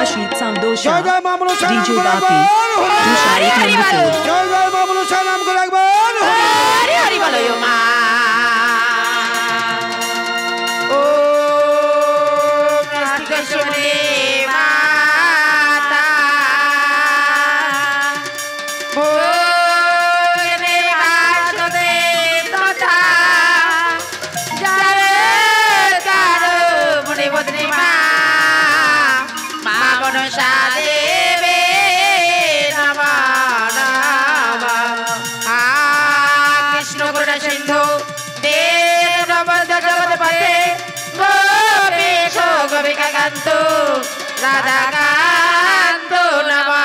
Rashid Sandosha, জয় জয় মা মনসা নাম DJ করে Bapi, একবার Tushar Eknandipur. জয় জয় মা মনসা নাম করে একবার হরি হরি বলো মা ও কৃষ্ণেশ্বরী মাতা ভোরে বাসুদেব তথা যারে কারো মনে বদনে মা মা মনসা দেবে নমঃ কৃষ্ণ করুণা সিন্ধু দেব জগৎ পথে গোপীশ গোপিকা কান্ত রাধা কান্ত নমঃ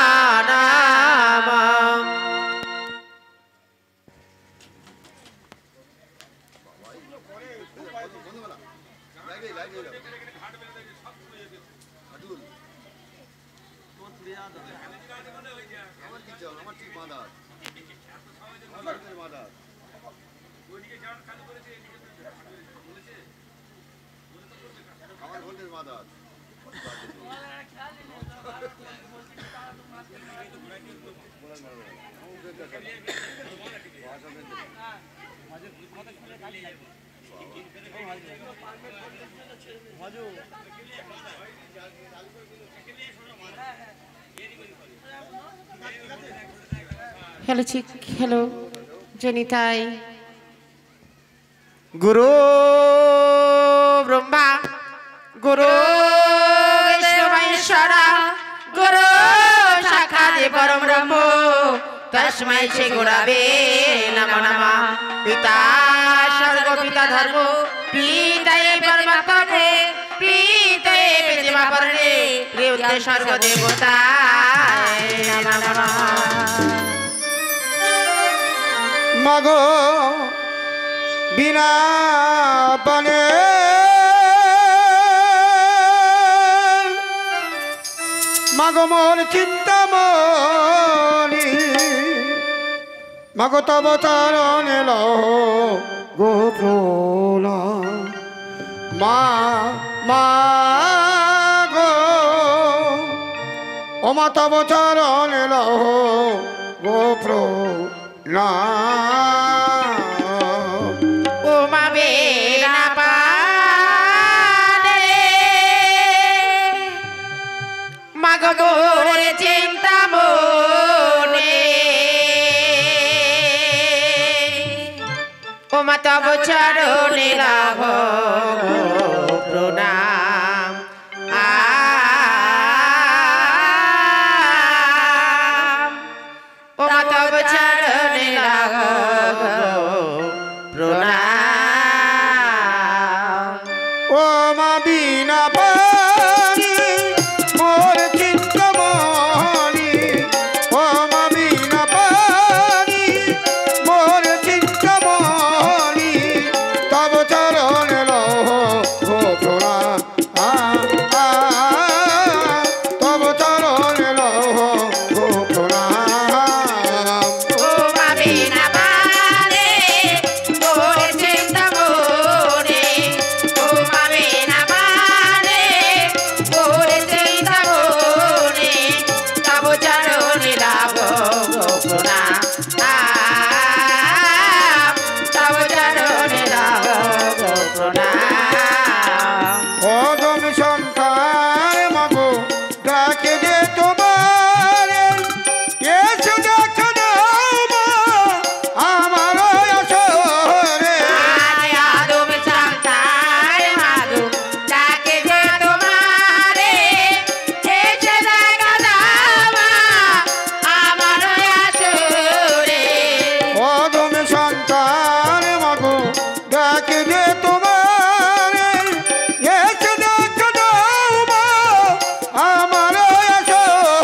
Hello, chick. Hello, Jenitai. Guru Brahma, Guru Vishnu Maheshwara, Guru Sakhadi Param Brahmo, Tasmai Shri Gurave Namo Namah. Pita Sargo Pita Dharmo, Pita Paramatma, Pita Pitima Parane, Priyutte Sargo Devata Namo Namah. মাগো বিনা পানে মাগো মোর চিন্তামণি মাগো তব চরণে লহ গোপ্রণ মা গো ও মা তব চরণে লহ গোপ্রণ ও মা বেনা পানে মাগো মোর চিন্তা মনে ও মা তব চরণে লাভ প্রণাম ও মা তব চরণে লাভ প্রণাম ও মা বিনা পানি মোর চিন্তামণি ও মা বিনা পানি মোর চিন্তামণি তব চরণে লহ প্রণাম তব চরণে লহ প্রণাম ও মা বিনা পানে মোর চিন্তা মনে ও মা বিনা পানে মোর চিন্তা মনে তব চরণে লাভ প্রণাম তব চরণে লাভ প্রণাম অদম সন্তান মাগো ডাকে যে তোমার এসো দেখো না মা আমার আসরে আদম সন্তান মাগো ডাকে যে তোমারে এসে দেখা দাও মা আমার আসরে অদম সন্তান মাগো ডাকে যে তোমার এসো দেখো না মা আমার আসরে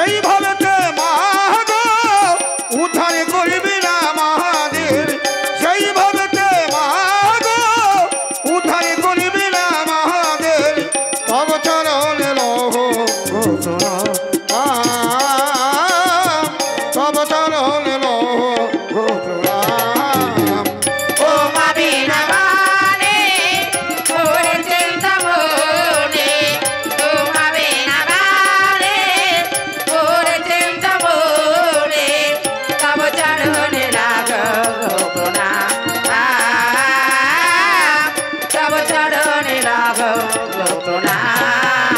সেইভাবেতে মা গো উদ্ধার করবি না আমাদের, সেইভাবেতে মা গো উদ্ধার করবি না আমাদের, তব চরণে লহ ঘোষণা, তব চরণে লহ ঘোষণা। ও মা বিনা বানে মোর চিন্তা মনে, ও মা বিনা বানে মোর চিন্তা মনে, তব চরণে লাগো প্রণাম, তব চরণে লাগো প্রণাম।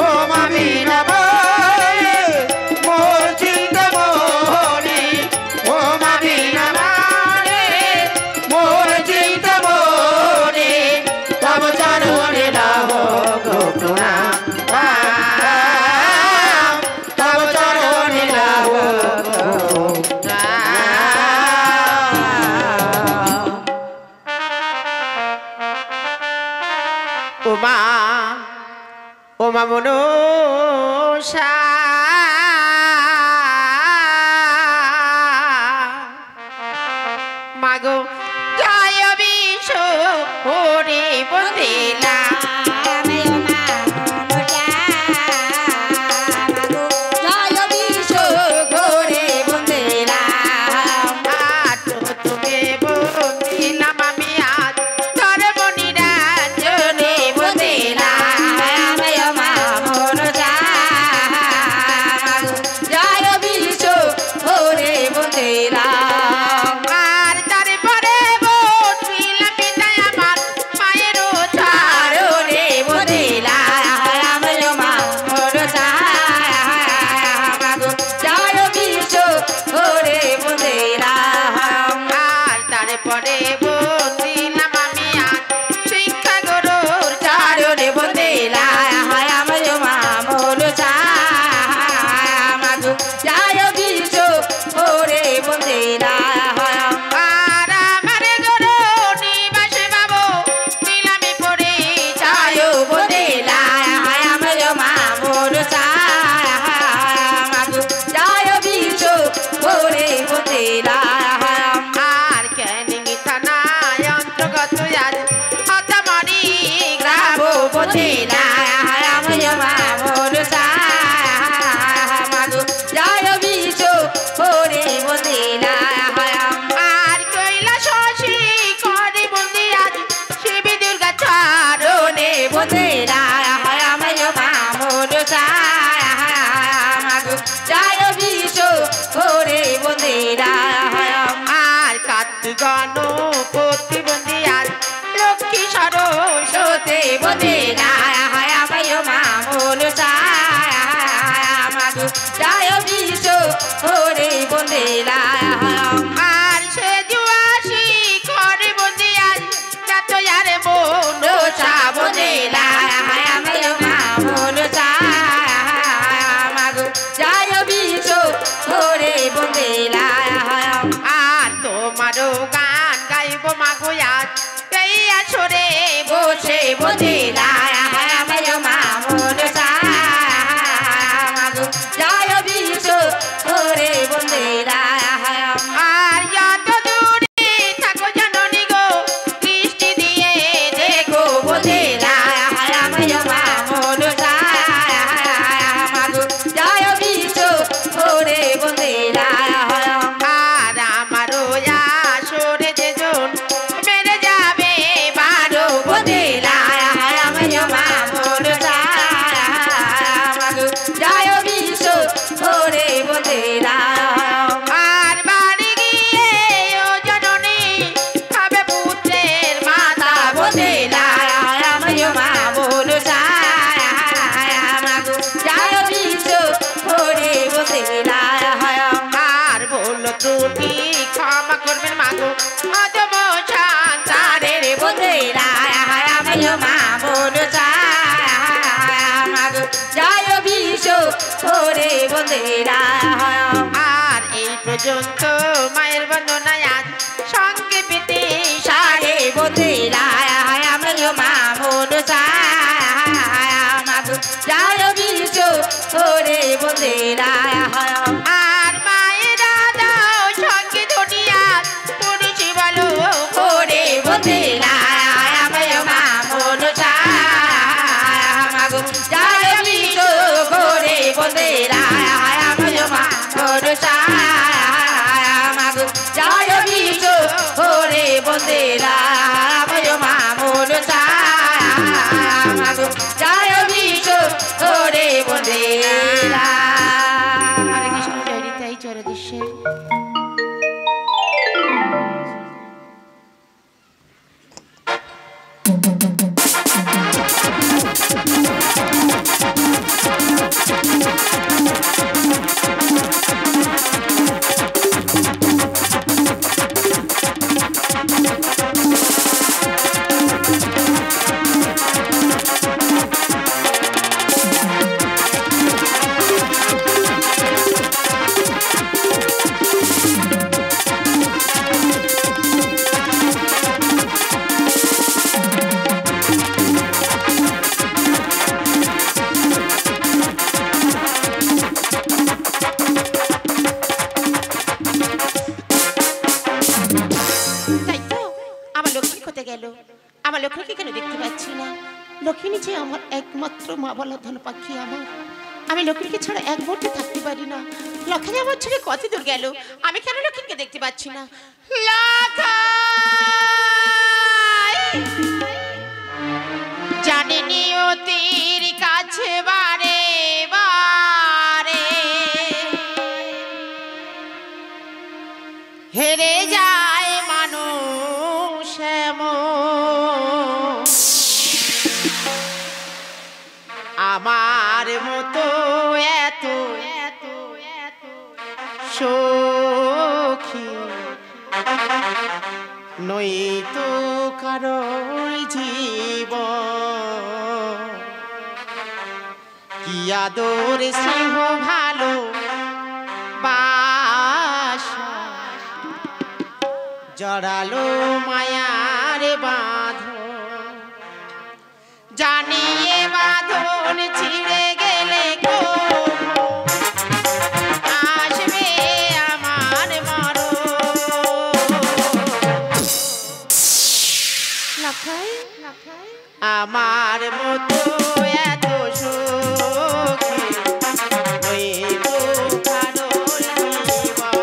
ও মা বিনা বানে মোর চিন্তা মনে, ও মা বিনা বানে মোর চিন্তা মনে, তব চরণে লাগো প্রণাম, তব চরণে লাগো ওমা ওমা মনসা মাগো জয় বিশু হরি বন্দিলা প্রতিবন্ধী আর লক্ষ্মী সরস্বতী বন্দিলা আমায় মামুল মাগো জয় বিশ্ব হরে বন্দিলা আর সে জুয়াশি করে বন্দিয়ার যত যারে মন বন্দিলা আমায় মামুল মাগো জয় বিশ্ব হরে বন্দিলা আর তোমারও গান গাইব মাগো আজ এই আসরে বসে বন্দিলা আমায় মামুল মাগো জয় বিশ্ব হরে বন্দিলা আর যত দূরে থাকো জননী গো দৃষ্টি দিয়ে দেখো বন্দিলা আমায় মামুল মাগো জয় বিশ্ব হরে বন্দিলা আর আমারও আসরে যেজন মেরে যাবে বারো বন্দিলা আমায় মামুল মাগো জয় বিশ্ব হরে বন্দিলা আর বাড়ি গিয়ে ও জননী খাবে পুত্রের মাতা বন্দিলা আমায় মামুল মাগো জয় বিশ্ব হরে বন্দিলা আর বলল ত্রুটি ক্ষমা করবেন মাগো অজম সংসারের বন্দিলা আমায় মামুল মাগো জয় বিশ্ব হরে বন্দিলা আর এই পর্যন্ত মায়ের বন্দনায় আজ সঙ্গে পেতে সারে বন্দিলা আমায় মামুল মাগো জয় বিশ্ব হরে বন্দিলা বন্ধেরা আর মায়েরা দাও সঙ্গে দুনিয়া পুরুষি বলো ওরে বন্ধেরা আমায় মা মনসা মাগো যায় বিশো ওরে বন্ধেরা আমায় মা মনসা মাগো যায় বিশো ওরে বন্ধেরা আমায় মা মনসা মাগো যায় বিশো ওরে বন্ধেরা। হরে কৃষ্ণ জয় নিতাই জগদীশ্বর। আমার লক্ষ্মীকে কেন দেখতে পাচ্ছি না? লক্ষ্মী যে আমার একমাত্র মা বলা ধন পাখি আমার। আমি লক্ষ্মীকে ছাড়া এক মুহূর্তে থাকতে পারি না। লক্ষ্মী আমার ছেড়ে কত দূর গেল, আমি কেন লক্ষ্মীকে দেখতে পাচ্ছি না? জানিনি অতির কাছে বারে বারে হেরে যায় মানুষ আমার মতো এত এত এত সখী নই তো কারো জীব কি আদর স্নেহ ভালো বাসা জড়ালো মায়ার বাঁধন জানিয়ে বাঁধন ছিঁড়ে গেলে আসবে আমার আমার মতো এত সুখী হইব কারোর জীবন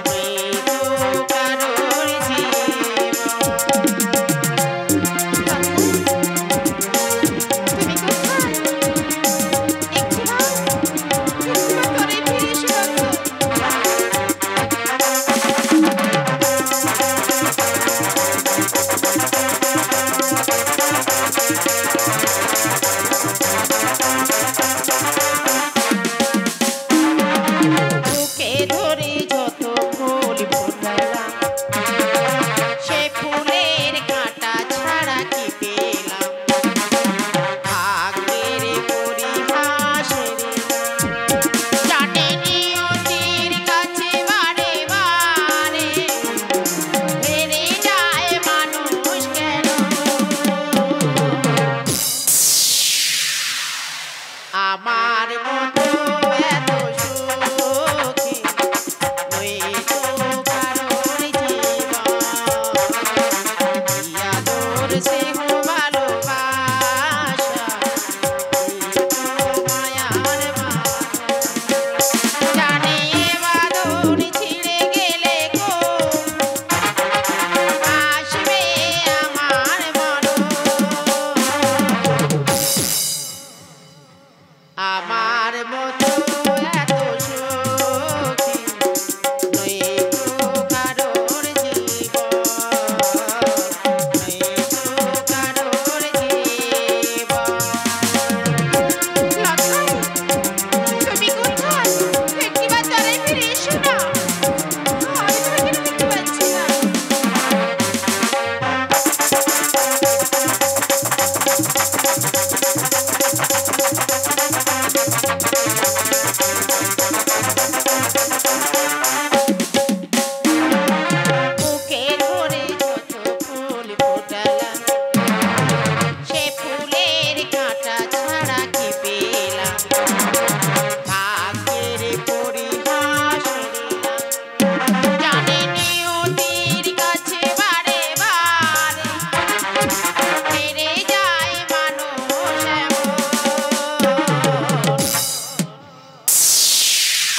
হইব কারোর জীবন। তুমি কোথায়?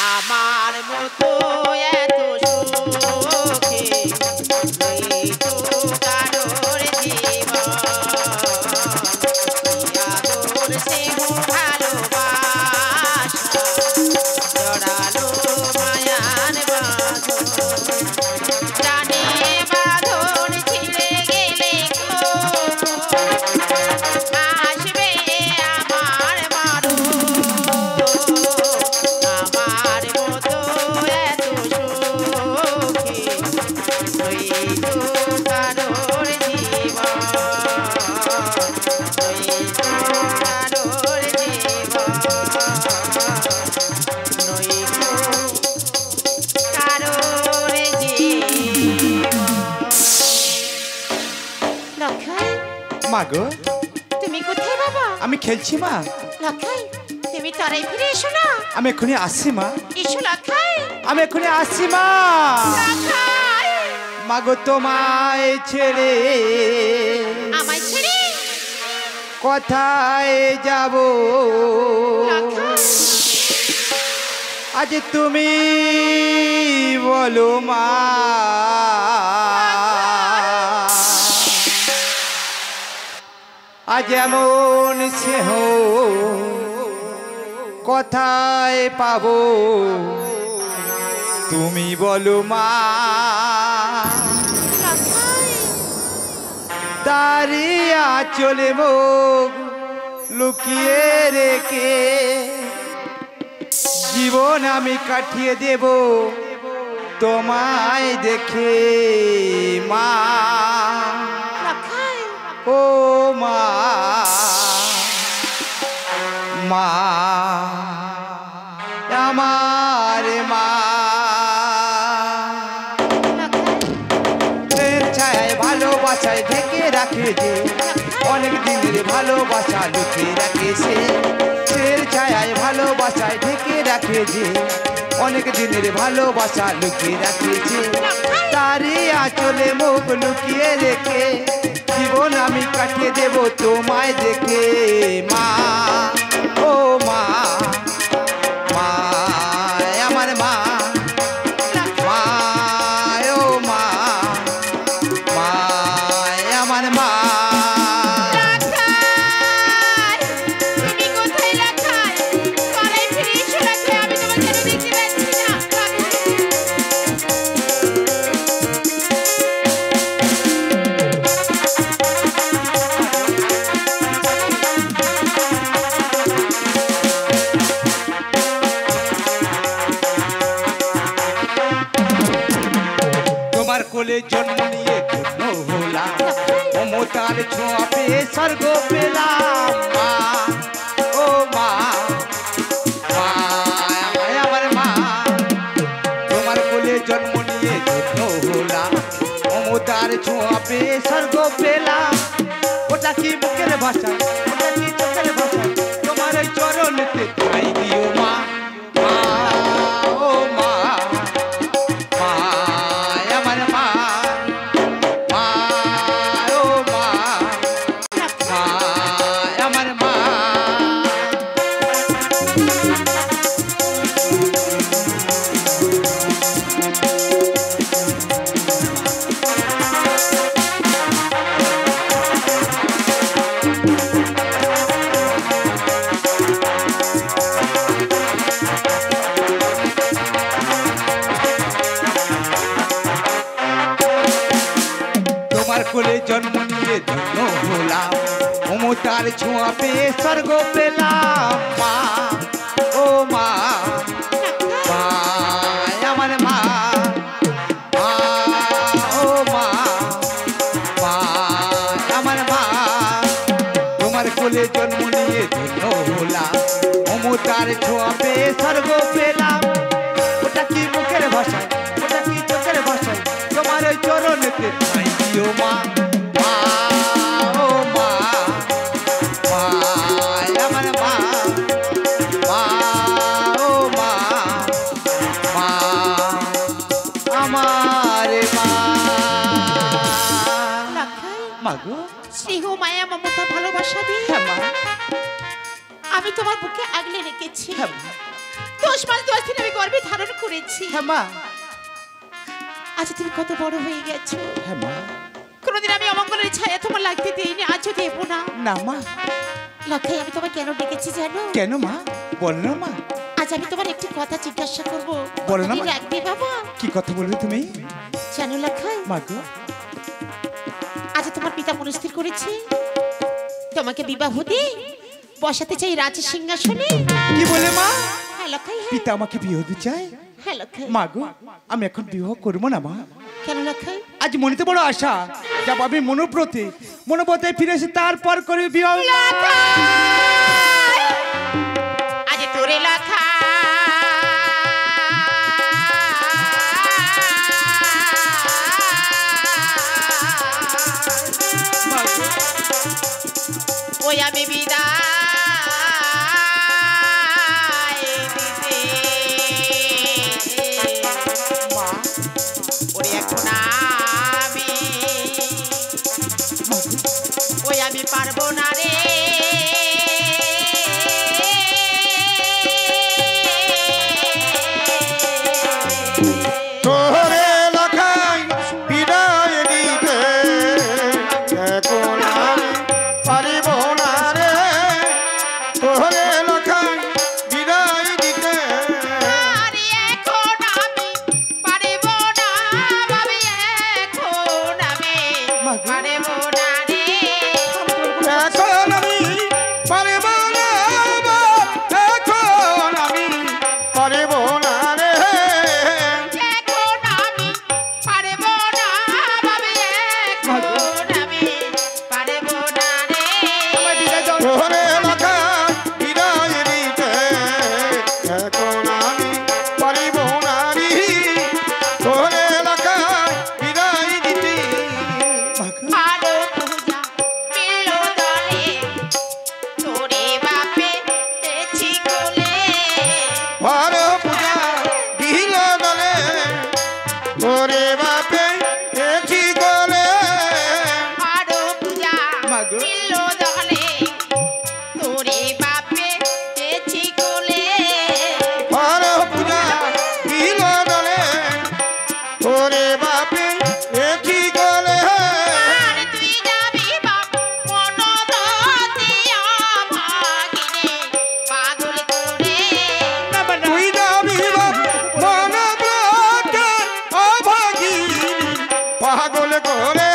আমার মতো এত সুখে নেই তো কারোর জীবন আদর স্নেহ ভালোবাসা জড়ালো মায়ার বাঁধন জানে বাঁধন ছিঁড়ে গেলে আসবে আমার মারো আমার মতো এত সুখী তুই তো কারোর জীবন তুই তো কারোর জীবন নই তো কারোর জীবন লক্ষাই মাগো তুমি কোথায় বাবা আমি খেলছি মা লক্ষাই তুমি তারাই ফিরে এসো না আমি এখনই আসছি মা এসো লক্ষাই আমি এখনই আসছি মা লক্ষাই মাগো তোমায় ছেড়ে আমায় ছেড়ে কোথায় যাব লক্ষাই আজ তুমি বলো মা আজ এমন স্নেহ কোথায় পাবো তুমি বলো মা দাঁড়িয়া চলে মুখ লুকিয়ে রেখে জীবন আমি কাটিয়ে দেব তোমায় দেখে মা লক্ষাই ও মা মা আমার মা ছায়ায় ভালোবাসায় ঢেকে রাখে যে অনেক দিনের ভালোবাসা লুকিয়ে রাখে সে ছায়ায় ভালোবাসায় ঢেকে রাখে যে অনেক দিনের ভালোবাসা লুকিয়ে রাখেছে তারই আঁচলে মুখ লুকিয়ে রেখে জীবন আমি কাটিয়ে দেব তোমায় দেখে মা ও মা মা আমার মা মা ও মা মা আমার মা তুমি কোথায় লক্ষাই তারাই ফিরে এসো লক্ষাই আমি তোমাকে দেখতে পাচ্ছি না তোমার কোলে জন্ম নিয়ে ধন্য হলাম মমতার ছোঁয়া পেয়ে স্বর্গ পেলাম মা ও মা মা আমার মা তোমার কোলে জন্ম নিয়ে ধন্য হলাম মমতার ছোঁয়া পেয়ে স্বর্গ পেলাম ওটা কি মুখের ভাষা ওটা কি চোখের ভাষা তোমার ওই চরণেতে ঠাই দিও মা মা ও মা মা আমার মা মা ও মা মা আমার মা তোমার কোলে জন্ম নিয়ে ধন্য হলাম মমতার ছোঁয়া পেয়ে স্বর্গ পেলাম মা ও মা মা আমার মা মা ও মা মা আমার মা তোমার কোলে জন্ম নিয়ে ধন্য হলাম মমতার ছোঁয়া পেয়ে স্বর্গ পেলাম ওটা কি মুখের ভাষায় ওটা কি চোখের ভাষায় তোমার ওই চরণেতে ঠাই দিও মা মা ও মা মা আমার মা মা ও মা মা আমার মা লক্ষাই মাগো স্নেহ মায়া মমতা ভালোবাসা দিয়ে হ্যাঁ মা আমি তোমার বুকে আগলে রেখেছি হ্যাঁ মা 10 মাস 10 দিন আমি গর্ভে ধারণ করেছি। হ্যাঁ মা। আজ তুমি কত বড় হয়ে গেছো। হ্যাঁ মা। কোনোদিন আমি অমঙ্গলের ছায়া তোমার লাগতে দিইনি, আজও দেব না। না মা। লক্ষাই আমি তোমায় কেন ডেকেছি জানো? কেন মা? বল না মা। আজ আমি তোমার একটি কথা জিজ্ঞাসা করব, বলো না মা। রাখবে বাবা? কি কথা বলবে তুমি? জানো লক্ষাই, মা গো, আজ তোমার পিতা মনস্থির করেছে তোমাকে বিবাহ দিয়ে বসাতে চাই রাজ সিংহাসনে। কি বলে মা? হ্যাঁ লক্ষাই, হ্যাঁ। পিতা আমাকে বিয়ে হতে চায়? হ্যাঁ লক্ষাই। মা গো, আমি এখন বিবাহ করবো না মা। কেন লক্ষাই? আজ মনেতে বড় আশা, যাব আমি মনোব্রতে ফিরে এসে তারপর করে বিবাহ। আজ তোরে লক্ষা ওই আমি বিদায় দিতে ওরে এখন আমি ওই আমি পারবো না রে। তোরে লখাই বিদায় দিতে এখন আমি পারিব না রে। তোরে লখাই বিদায় দিতে আরে এখন আমি পারিব না ভাবি, এখন আমি পারিব না রে। এখন আমি পারিব না, এখন আমি পারিব না রে। এখন আমি পারিব না ভাবি, এখন আমি পারিব না রে। তোরে লখাই বিদায় দিতে এখন আমি পারিব না রে। তোরে লখাই বিদায় দিতে আরো পূজা মিলল দলে তোরে বাপে তেছি কোলে। আর পূজা দিল দলে তোরে বাপে এছি গলে। আরো পূজা মাগো। মিলল দলে তোরে বাপে তেছি কোলে। আর পূজা দিল দলে তোরে বাপে এছি গলে। আর তুই যাবি বাপ মনবতি ভাগিনে পাগল করে। তুই যাবি মন ব্রতে অভাগিনী পাগল করে।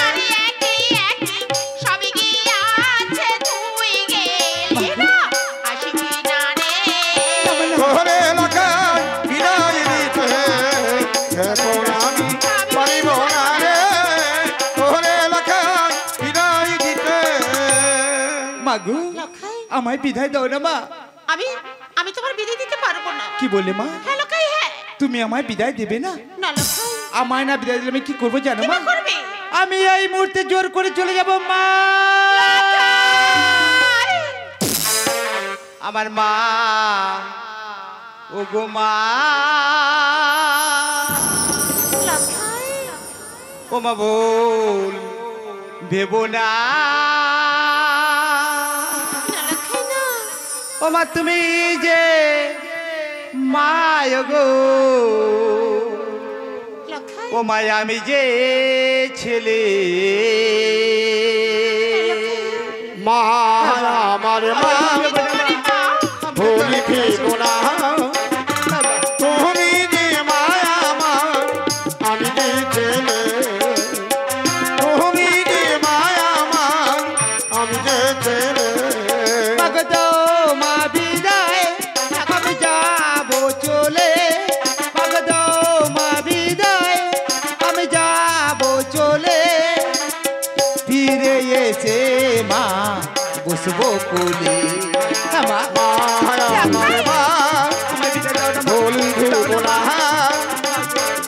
আর একই একই সবই গিয়াছে তুই গেলি না আসবি না রে। তোরে লখাই বিদায় দিতে এখন আমি পারিব না রে। তোরে লখাই বিদায় দিতে মা গো, লক্ষাই, আমায় বিদায় দাও না মা। আমি আমি তোমার বিদায় দিতে পারবো না। কি বলে মা? হ্যাঁ লক্ষাই, হ্যাঁ। তুমি আমায় বিদায় দেবে না? না লক্ষাই, আমায় না বিদায় দিলে আমি কি করবো জানো কি মা? করবে? আমি এই মুহূর্তে জোর করে চলে যাব মা। আমার মা, ও গো মা, লক্ষাই, ও মা বল ভেবো না। না লক্ষাই না। ও মা তুমি যে মা গো, লক্ষাই, ও মা আমি যে ছেলে। মা আমার মা ভুলি ফিরব না। তুমি যে মায়া আমার আমি যে ছেলে। তুমি যে মায়া আমার আমি যে ছেলে। ভগত মা বিদায় আমি যাব চলে। ভগত মা বিদায় আমি যাব চলে। ফিরে এসে মা বসবো কোলে। হ্যাঁ মা, মায়া আমার মা আমায় বিদায় দাও না মা। ভুলি ফিরব না।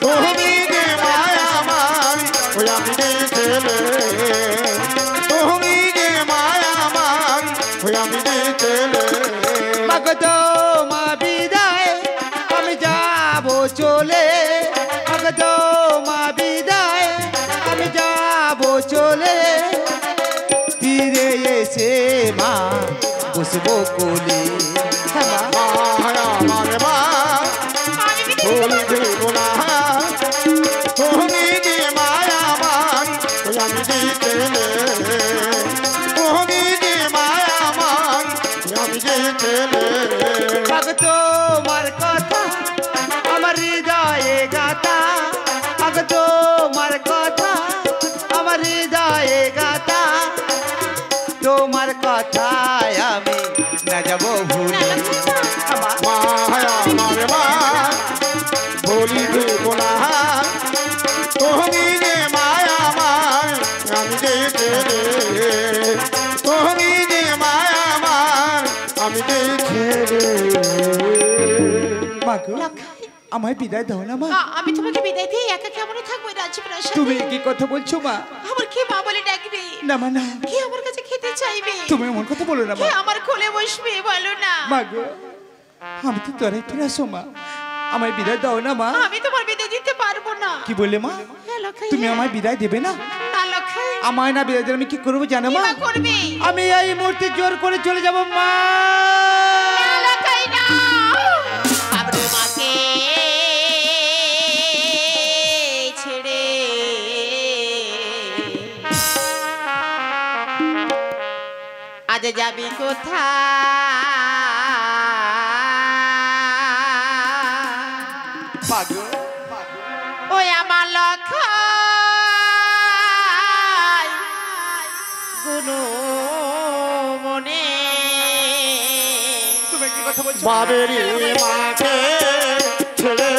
তুমি যে মায়া আমার ওই আমি যে ছেলে। তুমি যে মায়া আমার ওই আমি যে ছেলে। ভগত মা বিদায় আমি যাব চলে। ভগত মা বিদায় আমি যাব চলে। ফিরে এসে মা বসবো কোলে। হ্যাঁ মা, মায়া আমার আমি যে ছেলে তুমি যে মায়ামাই আমি যে ছেলে পাগ তোমার কথা আমার হৃদয়ে গাতা পাগ তোমার কথা আমার হৃদয়ে গাতা তোমার কথায় আমি না যাব ভুলে আমার মায়া আমার মা বলি দেব না তুমি যে মায়ামাই আমি যে ছেলে তুমি যে মায়ামাই আমি যে ছেলে মা গো লক্ষাই আমায় বিদায় দাও না মা আমি তোমাকে বিদায় দিয়ে একা কেমন থাকবো রাজপ্রাসাদে? তুমি কি কথা বলছো মা আমার কে মা বলে ডাকবে? না মা না কে আমার কাছে খেতে চাইবে? তুমি এমন কথা বলো না কে মা আমার কোলে বসবে বলো না? মা গো আমি তো তোরে ফিরে আসো মা আমায় বিদায় দাও না মা আমি তোমার বিদায় দিতে পারবো না। কি বললে মা হ্যাঁ লক্ষাই, তুমি হ্যাঁ। আমায় বিদায় দেবে না না লক্ষাই, আমায় না বিদায় দিলে আমি কি করবো জানো কি মা বা করবে? আমি এই মুহূর্তে জোর করে চলে যাব মা না লক্ষাই, না। বাবরে মাকে ছেড়ে আজ যাবি কোথায়? পাগল ওই আমার লক্ষাই গুনো মনে তুমি কি কথা বলছো বাবেরি মাকে ছেড়ে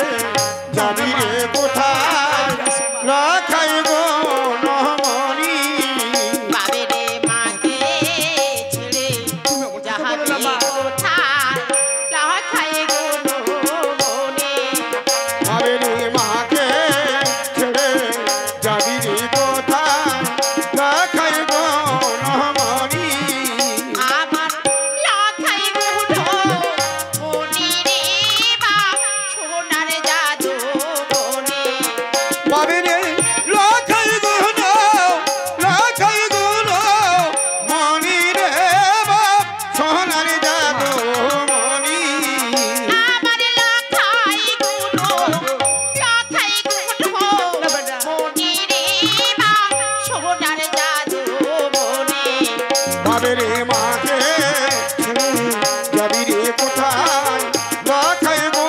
যাবি রে কোথায় লখাই গো নহমণি বাবেরে মাকে ছেড়ে যাহাবি কোথায় লক্ষাই গুনো মনে বাবেরি মাকে ছেড়ে যাবি রে কোথায় লখাই গো নহমণি আমার লক্ষাই গুনো মনে রে বা সোনার জাদু মনে বাবেরি লখাই গুণ মণি রে বাপ সোনার জাদু মণি আমার লক্ষাই গুনো মনে রে বা সোনার জাদু মনে বাবেরে মাকে ছেড়ে যাবি রে কোথায় লখাই গো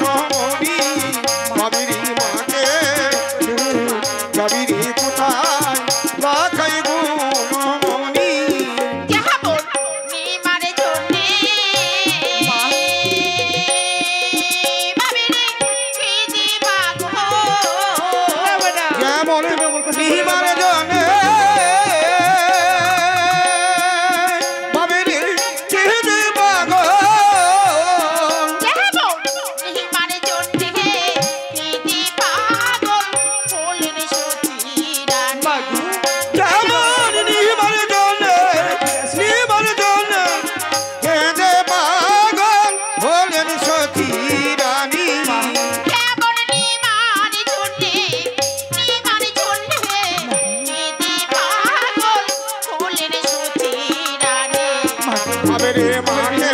নহমণি বাবেরে মাকে ছেড়ে যাবি রে কোথায় লখাই গো নহমণি যাহাবো নিমার জন্যে বাবেরে কি দিবাগ যেমন নিহিমার জনে বাবেরে চিহ্নে পাগল যাহাবো নিমার জন্যে কি দিবাগ বলেন সতীরান যেমন নিহিমার জনে কেঁদে পাগল হলেন সতী রানী কেমন নিমার জন্যে কি দিবাগ বলেন সতীরান বাবেরে মাকে